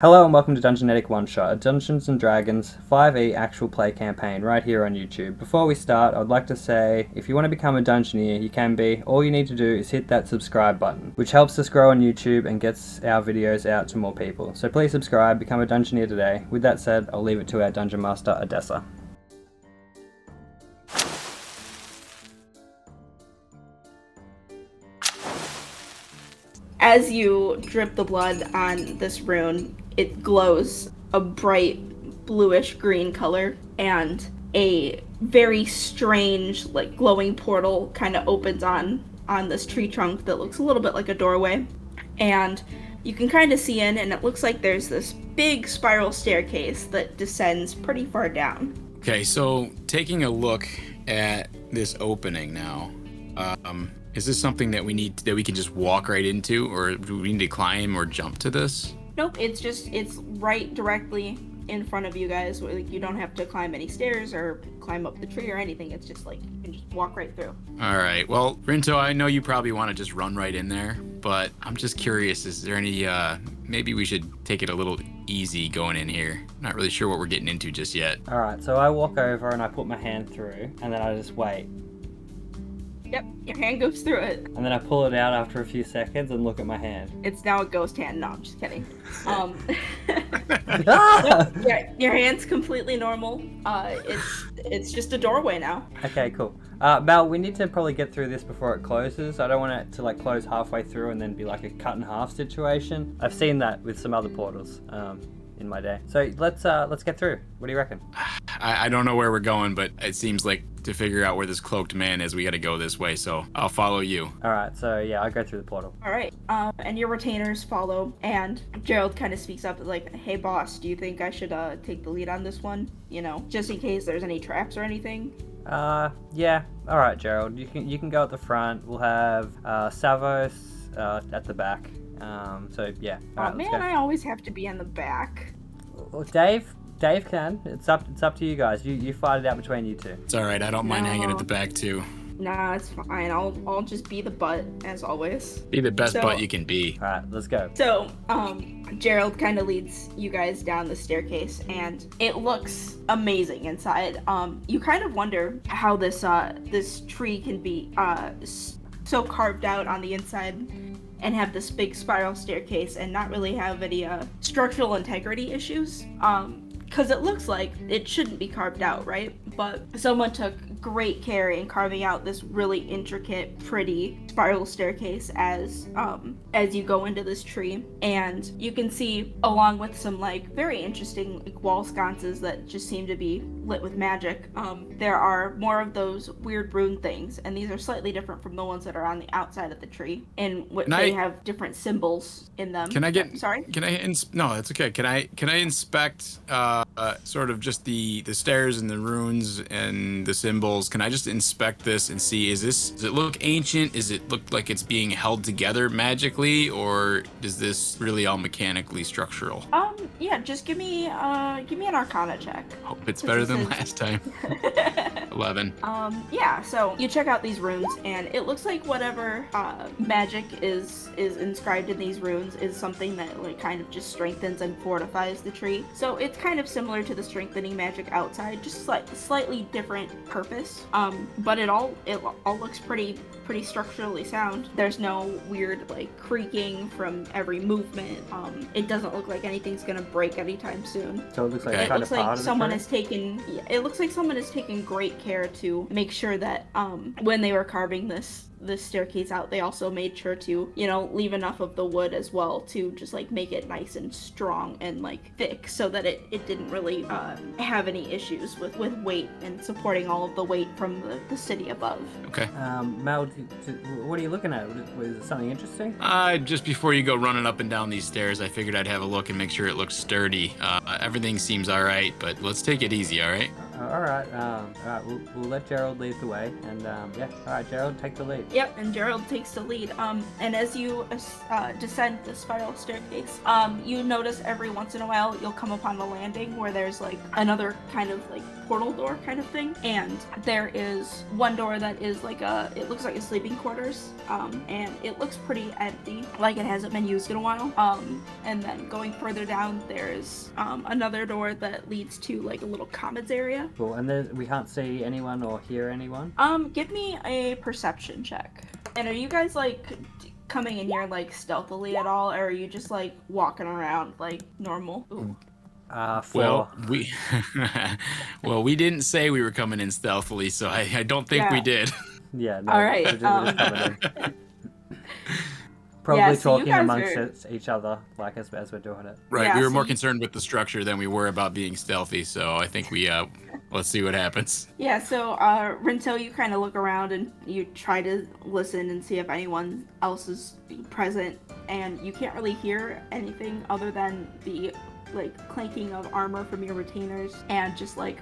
Hello and welcome to Dungeonnetic OneShot, a Dungeons & Dragons 5e actual play campaign right here on YouTube. Before we start, I'd like to say, if you want to become a Dungeoneer, you can be. All you need to do is hit that subscribe button, which helps us grow on YouTube and gets our videos out to more people. So please subscribe, become a Dungeoneer today. With that said, I'll leave it to our Dungeon Master, Odessa. As you drip the blood on this rune, it glows a bright bluish green color, and a very strange, like, glowing portal kind of opens on this tree trunk that looks a little bit like a doorway. And you can kind of see in, and it looks like there's this big spiral staircase that descends pretty far down. Okay, so taking a look at this opening now, is this something that we can just walk right into, or do we need to climb or jump to this? Nope, it's right directly in front of you guys. Like, you don't have to climb any stairs or climb up the tree or anything. It's just like you can just walk right through. All right. Well, Rinto, I know you probably want to just run right in there, but I'm just curious, is there any maybe we should take it a little easy going in here. Not really sure what we're getting into just yet. Alright, so I walk over and I put my hand through, and then I just wait. Yep, your hand goes through it. And then I pull it out after a few seconds and look at my hand. It's now a ghost hand. No, I'm just kidding. Ah! Your hand's completely normal. It's just a doorway now. Okay, cool. Mel, we need to probably get through this before it closes. I don't want it to like close halfway through and then be like a cut in half situation. I've seen that with some other portals in my day. So let's get through. What do you reckon? I don't know where we're going, but it seems like to figure out where this cloaked man is, we got to go this way. So I'll follow you. All right. So yeah, I'll go through the portal. All right. And your retainers follow, and Gerald kind of speaks up like, "Hey, boss, do you think I should take the lead on this one? You know, just in case there's any traps or anything." Yeah. All right, Gerald. You can go at the front. We'll have Savos at the back. So yeah. All right, man, I always have to be in the back. Well, Dave can. It's up to you guys. You fight it out between you two. It's all right. I don't mind hanging at the back too. Nah, it's fine. I'll just be the butt as always. Be the best butt you can be. All right, let's go. So, Gerald kind of leads you guys down the staircase, and it looks amazing inside. You kind of wonder how this tree can be so carved out on the inside and have this big spiral staircase and not really have any structural integrity issues. Because it looks like it shouldn't be carved out, right? But someone took great care in carving out this really intricate, pretty spiral staircase as you go into this tree. And you can see, along with some like very interesting like wall sconces that just seem to be lit with magic, there are more of those weird rune things, and these are slightly different from the ones that are on the outside of the tree, and they have different symbols in them. Can I get? Sorry? No, that's okay. Can I inspect sort of just the stairs and the runes and the symbols? Can I just inspect this and see, does it look ancient? Does it look like it's being held together magically, or is this really all mechanically structural? Yeah, just give me an Arcana check. Hope it's better than last time. 11. Yeah, so you check out these runes, and it looks like whatever magic is inscribed in these runes is something that like kind of just strengthens and fortifies the tree. So it's kind of similar to the strengthening magic outside, just slightly different purpose. But it all looks pretty structurally sound. There's no weird like creaking from every movement. It doesn't look like anything's gonna break anytime soon. So it looks like It looks like someone has taken great care to make sure that when they were carving this staircase out, they also made sure to, you know, leave enough of the wood as well to just like make it nice and strong and like thick, so that it didn't really have any issues with weight and supporting all of the weight from the city above. Okay. Mel, what are you looking at? Was it something interesting? Just before you go running up and down these stairs, I figured I'd have a look and make sure it looks sturdy. Everything seems all right, but let's take it easy, all right? All right. We'll let Gerald lead the way, and yeah. All right, Gerald, take the lead. Yep, and Gerald takes the lead. And as you descend the spiral staircase, you notice every once in a while you'll come upon a landing where there's like another kind of like portal door kind of thing, and there is one door that is like it looks like a sleeping quarters, and it looks pretty empty, like it hasn't been used in a while. And then going further down, there's another door that leads to like a little commons area. Cool. And we can't see anyone or hear anyone. Give me a perception check. And are you guys like coming in here like stealthily at all, or are you just like walking around like normal? Ooh. 4. Well, we didn't say we were coming in stealthily, so I don't think we did. Yeah. No, all right. we're just coming in. Probably so talking amongst each other, like as we're doing it. Right. Yeah, we were so more concerned with the structure than we were about being stealthy. So I think we let's see what happens. Yeah. So Rinto, you kind of look around and you try to listen and see if anyone else is present, and you can't really hear anything other than the like clanking of armor from your retainers and just like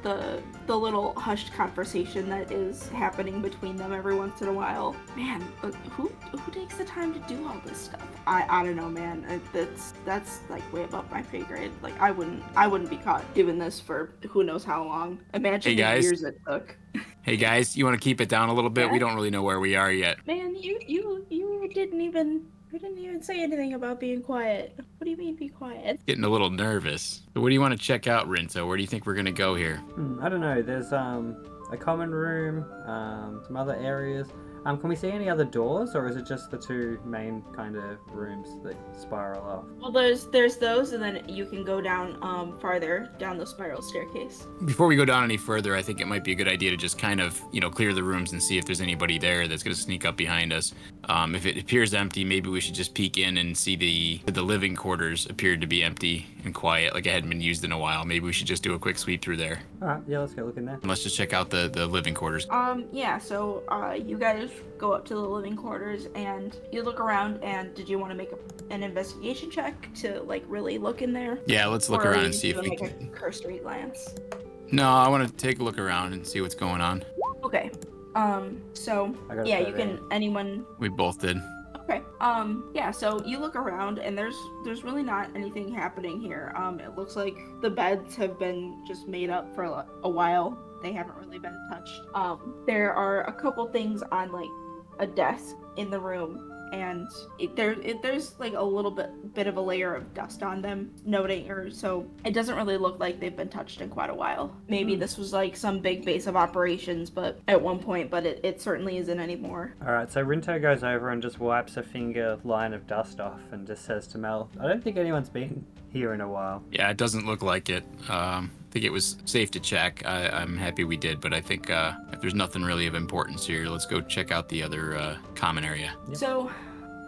the little hushed conversation that is happening between them every once in a while. Man, who takes the time to do all this stuff? I don't know, man. That's like way above my pay grade. Like I wouldn't be caught doing this for who knows how long. Imagine the years it took. Hey guys, you want to keep it down a little bit? Yeah. We don't really know where we are yet. Man, you didn't even say anything about being quiet. What do you mean be quiet? Getting a little nervous. So what do you want to check out, Rinto? Where do you think we're gonna go here? I don't know. There's a common room, some other areas. Can we see any other doors, or is it just the two main kind of rooms that spiral off? Well, there's those, and then you can go down farther down the spiral staircase. Before we go down any further, I think it might be a good idea to just kind of, clear the rooms and see if there's anybody there that's going to sneak up behind us. If it appears empty, maybe we should just peek in and see the living quarters appeared to be empty and quiet, like it hadn't been used in a while. Maybe we should just do a quick sweep through there. All right, yeah, let's go look in there. And let's just check out the living quarters. Yeah, so you guys go up to the living quarters and you look around, and did you want to make an investigation check to like really look in there? Yeah, let's look around and see if we make can. a cursory glance. No, I want to take a look around and see what's going on. Okay. So yeah, you can. Anyone? We both did. Okay. Yeah, so you look around and there's really not anything happening here. It looks like the beds have been just made up for a while. They haven't really been touched. There are a couple things on like a desk in the room, and there's like a little bit of a layer of dust on them, so it doesn't really look like they've been touched in quite a while. Maybe this was like some big base of operations, but at one point, but it certainly isn't anymore. All right, so Rinto goes over and just wipes a finger line of dust off and just says to Mel, I don't think anyone's been here in a while. Yeah, it doesn't look like it. I think it was safe to check. I'm happy we did, but I think if there's nothing really of importance here, let's go check out the other common area. Yep. So,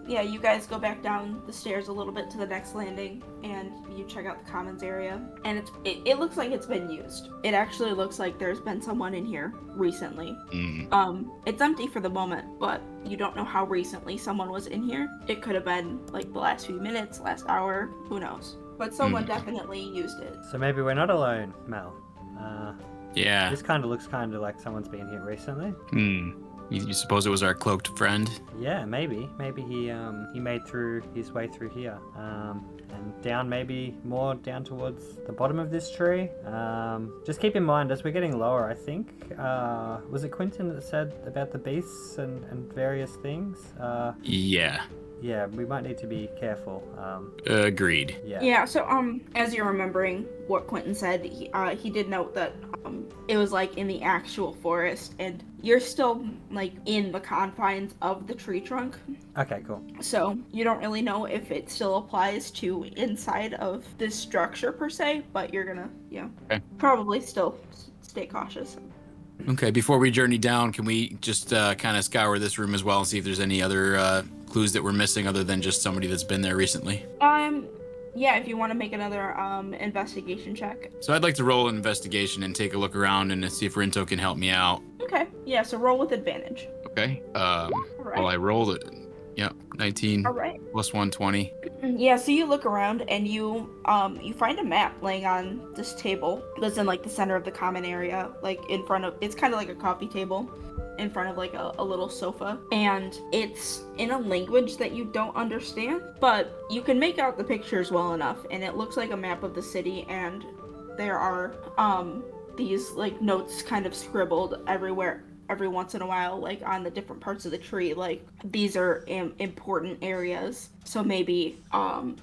yeah, you guys go back down the stairs a little bit to the next landing, and you check out the commons area, and it looks like it's been used. It actually looks like there's been someone in here recently. It's empty for the moment, but you don't know how recently someone was in here. It could have been like the last few minutes, last hour, who knows. But someone definitely used it. So maybe we're not alone, Mel. Yeah. This kind of looks kind of like someone's been here recently. You suppose it was our cloaked friend? Yeah, maybe. Maybe he made his way through here. And down, maybe more down towards the bottom of this tree. Just keep in mind, as we're getting lower, I think, was it Quentin that said about the beasts and various things? Yeah. Yeah, we might need to be careful. Agreed. Yeah, so as you're remembering what Quentin said, he did note that it was like in the actual forest, and you're still like in the confines of the tree trunk. Okay, cool. So you don't really know if it still applies to inside of this structure per se, but you're gonna, probably still stay cautious. Okay, before we journey down, can we just kind of scour this room as well and see if there's any other clues that we're missing other than just somebody that's been there recently? Yeah, if you want to make another investigation check. So I'd like to roll an investigation and take a look around and see if Rinto can help me out. Okay, yeah, so roll with advantage. Okay. Right. Well, I rolled it. Yep, 19 All right. plus 120. Yeah, so you look around and you find a map laying on this table that's in like the center of the common area, like in front of, it's kind of like a coffee table in front of like a little sofa, and it's in a language that you don't understand, but you can make out the pictures well enough, and it looks like a map of the city, and there are these like notes kind of scribbled everywhere every once in a while, like on the different parts of the tree, like these are important areas, so maybe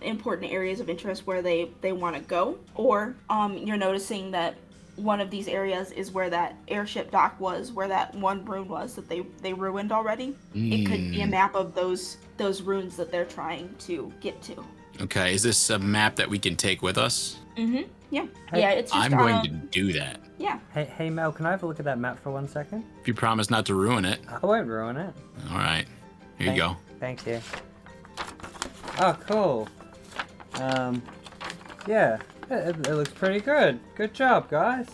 important areas of interest where they want to go, or you're noticing that one of these areas is where that airship dock was, where that one rune was that they ruined already. It could be a map of those runes that they're trying to get to. Okay, is this a map that we can take with us? Mm-hmm. Yeah. Hey, Yeah, it's just I'm going to do that. Yeah. Hey Mel, can I have a look at that map for 1 second? If you promise not to ruin it. I won't ruin it. All right, here you go. Thank you. Oh, cool. Yeah, it looks pretty good. Good job, guys.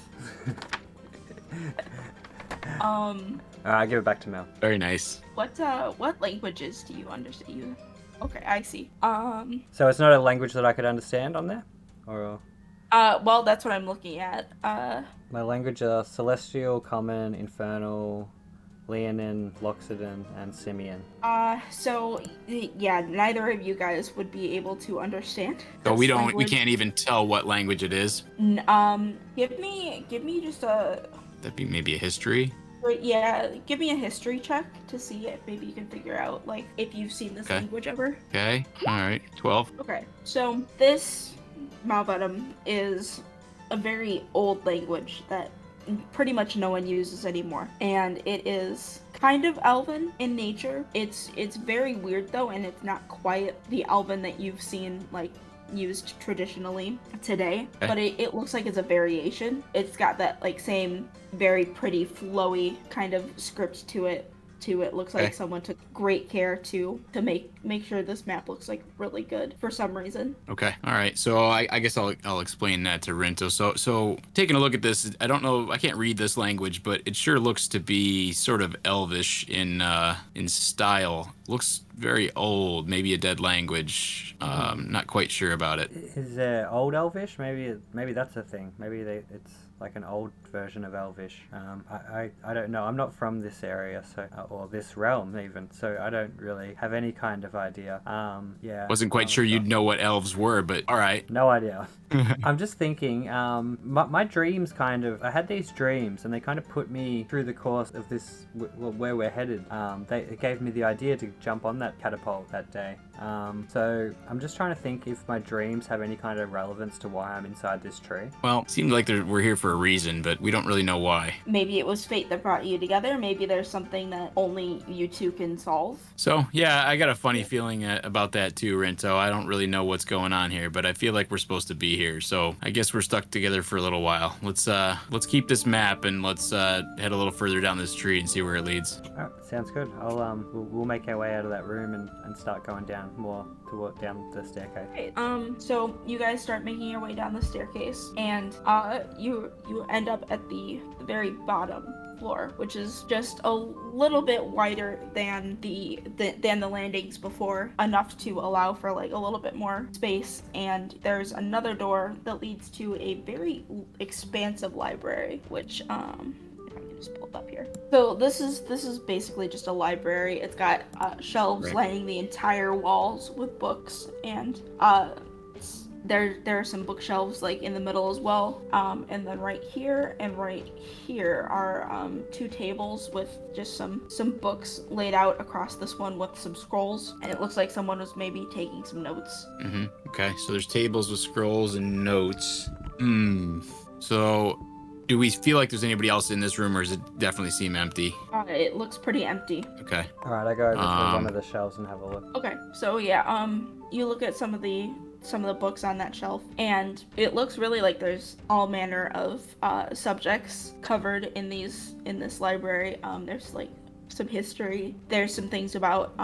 Alright, give it back to Mel. Very nice. What languages do you understand? Okay, I see. So it's not a language that I could understand on there? Or... Well, that's what I'm looking at. My language are Celestial, Common, Infernal, Leonin, Loxodon, and Simian. So, yeah, neither of you guys would be able to understand. So we language. can't even tell what language it is. Give me just a... That'd be maybe a history. Yeah, give me a history check to see if maybe you can figure out, like, if you've seen this language ever. Okay, all right, 12. Okay, so this Malvedum is a very old language that pretty much no one uses anymore, and it is kind of elven in nature. It's very weird though, and it's not quite the elven that you've seen like used traditionally today, but it looks like it's a variation. It's got that like same very pretty flowy kind of script to it. It looks like someone took great care to make sure this map looks like really good for some reason. Okay, all right. So I guess I'll explain that to Rinto. So taking a look at this, I don't know, I can't read this language, but it sure looks to be sort of elvish in style. Looks very old, maybe a dead language. Not quite sure about it. Is there Old Elvish? Maybe that's a thing. Maybe it's like an old version of Elvish. I don't know. I'm not from this area, so or this realm even, so I don't really have any kind of idea. Yeah. Wasn't quite sure you'd know what elves were, but all right. No idea. I'm just thinking, my dreams kind of, I had these dreams and they kind of put me through the course of this, where we're headed. It gave me the idea to jump on that catapult that day. So I'm just trying to think if my dreams have any kind of relevance to why I'm inside this tree. Well, it seemed like we're here for a reason, but we don't really know why. Maybe it was fate that brought you together. Maybe there's something that only you two can solve. So, yeah, I got a funny feeling about that too, Rinto. I don't really know what's going on here, but I feel like we're supposed to be here. So I guess we're stuck together for a little while. Let's keep this map and let's head a little further down this tree and see where it leads. Oh, sounds good. We'll make our way out of that room and start going down down the staircase. Okay, so you guys start making your way down the staircase, and you end up at the very bottom floor, which is just a little bit wider than the landings before, enough to allow for like a little bit more space. And there's another door that leads to a very expansive library, which just pulled up here. So this is basically just a library. It's got shelves lining the entire walls with books, and there are some bookshelves like in the middle as well. And then right here and right here are two tables with just some books laid out across this one with some scrolls, and it looks like someone was maybe taking some notes. Okay, so there's tables with scrolls and notes. So do we feel like there's anybody else in this room, or does it definitely seem empty? It looks pretty empty. Okay. All right, I go over to one of the shelves and have a look. Okay, so yeah, you look at some of the books on that shelf, and it looks really like there's all manner of subjects covered in this library. There's like some history. There's some things about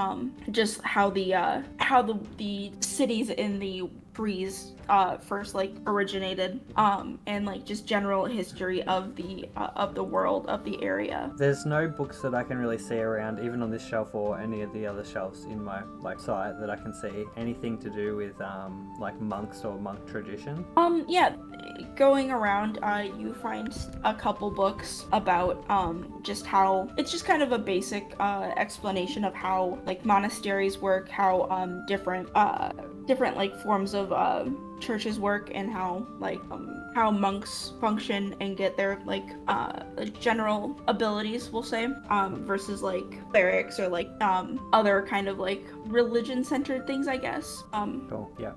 just how the cities in the trees first like originated, and like just general history of the world of the area. There's no books that I can really see around, even on this shelf or any of the other shelves in my like site, that I can see anything to do with like monks or monk tradition. Yeah, going around, you find a couple books about just how it's just kind of a basic explanation of how like monasteries work, how different like forms of churches work, and how like how monks function and get their like general abilities, we'll say, versus like clerics or like other kind of like religion-centered things, I guess. Cool. Yeah.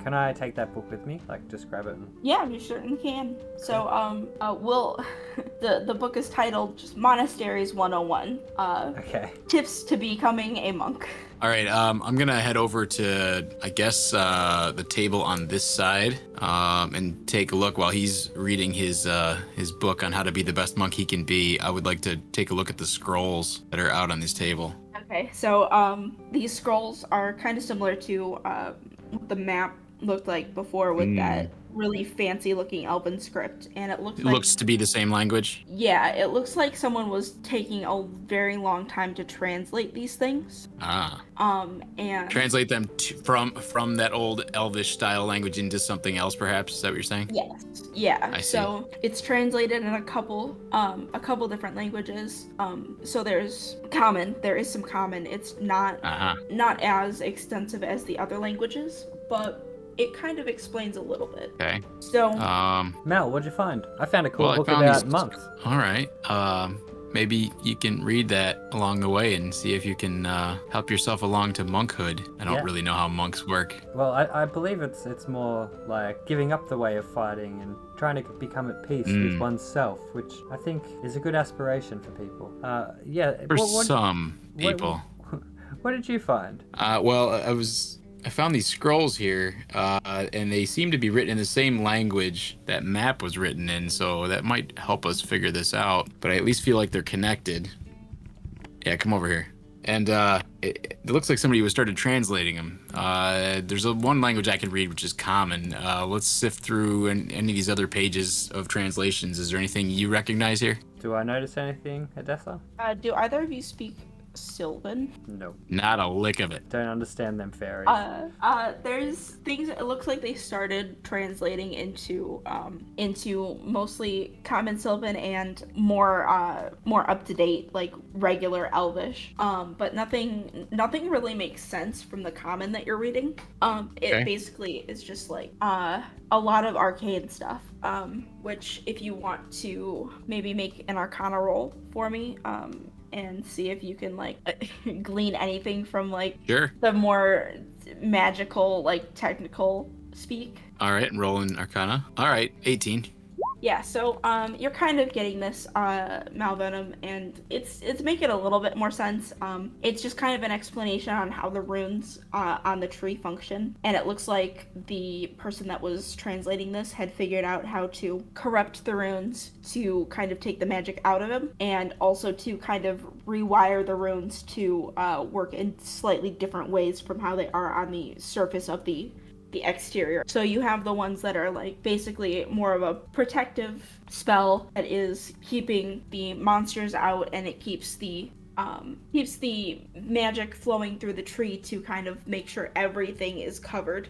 Can I take that book with me? Like, just grab it. Yeah, you certainly can. So we'll the book is titled just Monasteries 101. Okay. Tips to becoming a monk. All right, I'm gonna head over to, I guess, the table on this side, and take a look while he's reading his book on how to be the best monk he can be. I would like to take a look at the scrolls that are out on this table. Okay, so these scrolls are kind of similar to what the map looked like before with that really fancy looking elven script, and it looks to be the same language. Yeah, it looks like someone was taking a very long time to translate these things. And translate them from that old elvish style language into something else, perhaps. Is that what you're saying? Yes. Yeah. I see. So it's translated in a couple different languages. So there is some common. It's not as extensive as the other languages, but it kind of explains a little bit. Okay. So, Mel, what'd you find? I found a cool book about monks. All right. Maybe you can read that along the way and see if you can help yourself along to monkhood. I don't really know how monks work. Well, I believe it's more like giving up the way of fighting and trying to become at peace with oneself, which I think is a good aspiration for people. For some people. What did you find? Well, I found these scrolls here, and they seem to be written in the same language that map was written in, so that might help us figure this out. But I at least feel like they're connected. Yeah, come over here. And it looks like somebody was started translating them. There's one language I can read, which is common. Let's sift through any of these other pages of translations. Is there anything you recognize here? Do I notice anything, Adessa? do either of you speak Sylvan? No. Not a lick of it. Don't understand them fairies. There's things. It looks like they started translating into mostly common Sylvan and more up to date like regular Elvish. But nothing really makes sense from the common that you're reading. It basically is just like a lot of arcane stuff. Which if you want to maybe make an Arcana roll for me, and see if you can like glean anything from like the more magical, like technical speak. All right, rolling Arcana. All right, 18. Yeah, so you're kind of getting this Malvenom, and it's making a little bit more sense. It's just kind of an explanation on how the runes on the tree function, and it looks like the person that was translating this had figured out how to corrupt the runes to kind of take the magic out of them, and also to kind of rewire the runes to work in slightly different ways from how they are on the surface of the exterior. So you have the ones that are like basically more of a protective spell that is keeping the monsters out, and it keeps the magic flowing through the tree to kind of make sure everything is covered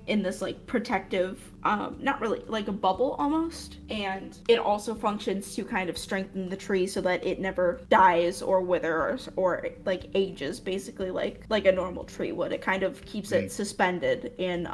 in this like protective, not really, like a bubble almost. And it also functions to kind of strengthen the tree so that it never dies or withers or like ages, basically like a normal tree would. It kind of keeps it suspended in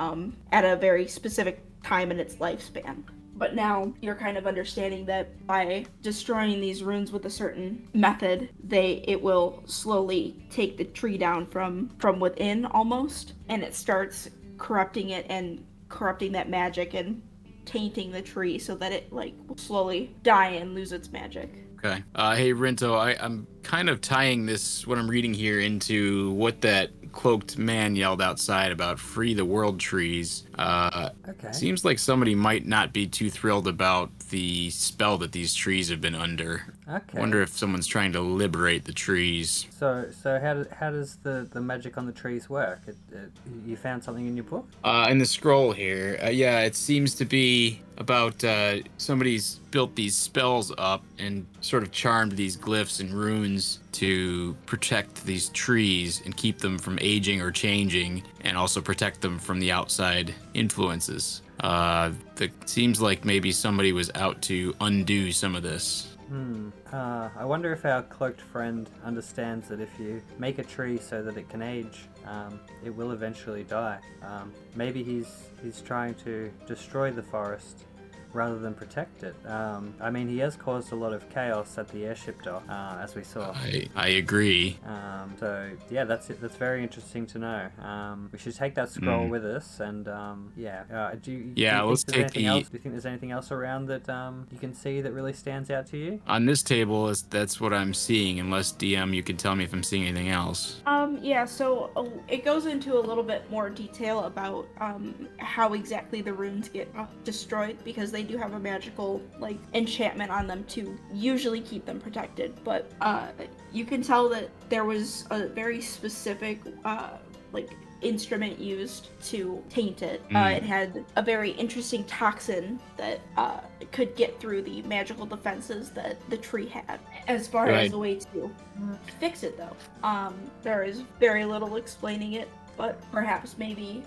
at a very specific time in its lifespan. But now you're kind of understanding that by destroying these runes with a certain method, it will slowly take the tree down from within almost, and it starts corrupting it and corrupting that magic and tainting the tree so that it like will slowly die and lose its magic. Okay. Hey, Rinto, I'm kind of tying what I'm reading here into what that cloaked man yelled outside about free the world trees. Okay. Seems like somebody might not be too thrilled about the spell that these trees have been under. Okay. Wonder if someone's trying to liberate the trees. So how does the magic on the trees work? You found something in your book? In the scroll here, yeah, it seems to be about somebody's built these spells up and sort of charmed these glyphs and runes to protect these trees and keep them from aging or changing, and also protect them from the outside influences. It seems like maybe somebody was out to undo some of this. I wonder if our cloaked friend understands that if you make a tree so that it can age, it will eventually die. Maybe he's trying to destroy the forest rather than protect it. I mean, he has caused a lot of chaos at the airship dock, as we saw. I agree. So yeah, that's it. That's very interesting to know. We should take that scroll with us, and do you let's think there's take anything the. else? Do you think there's anything else around that you can see that really stands out to you? On this table, that's what I'm seeing. Unless DM, you can tell me if I'm seeing anything else. Yeah, so it goes into a little bit more detail about how exactly the runes get destroyed, because they do have a magical enchantment on them to usually keep them protected. But you can tell that there was a very specific instrument used to taint it. It had a very interesting toxin that could get through the magical defenses that the tree had. As far as a way to fix it, though, there is very little explaining it, but perhaps maybe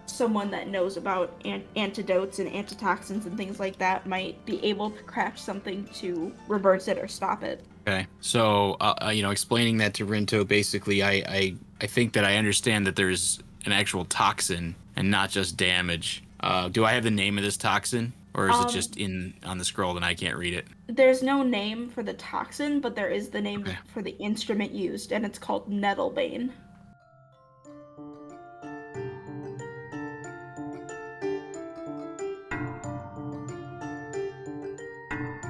someone that knows about antidotes and antitoxins and things like that might be able to craft something to reverse it or stop it. Okay, so explaining that to Rinto, basically, I think that I understand that there's an actual toxin and not just damage. Do I have the name of this toxin, or is it just on the scroll and I can't read it? There's no name for the toxin, but there is the name for the instrument used, and it's called Nettlebane.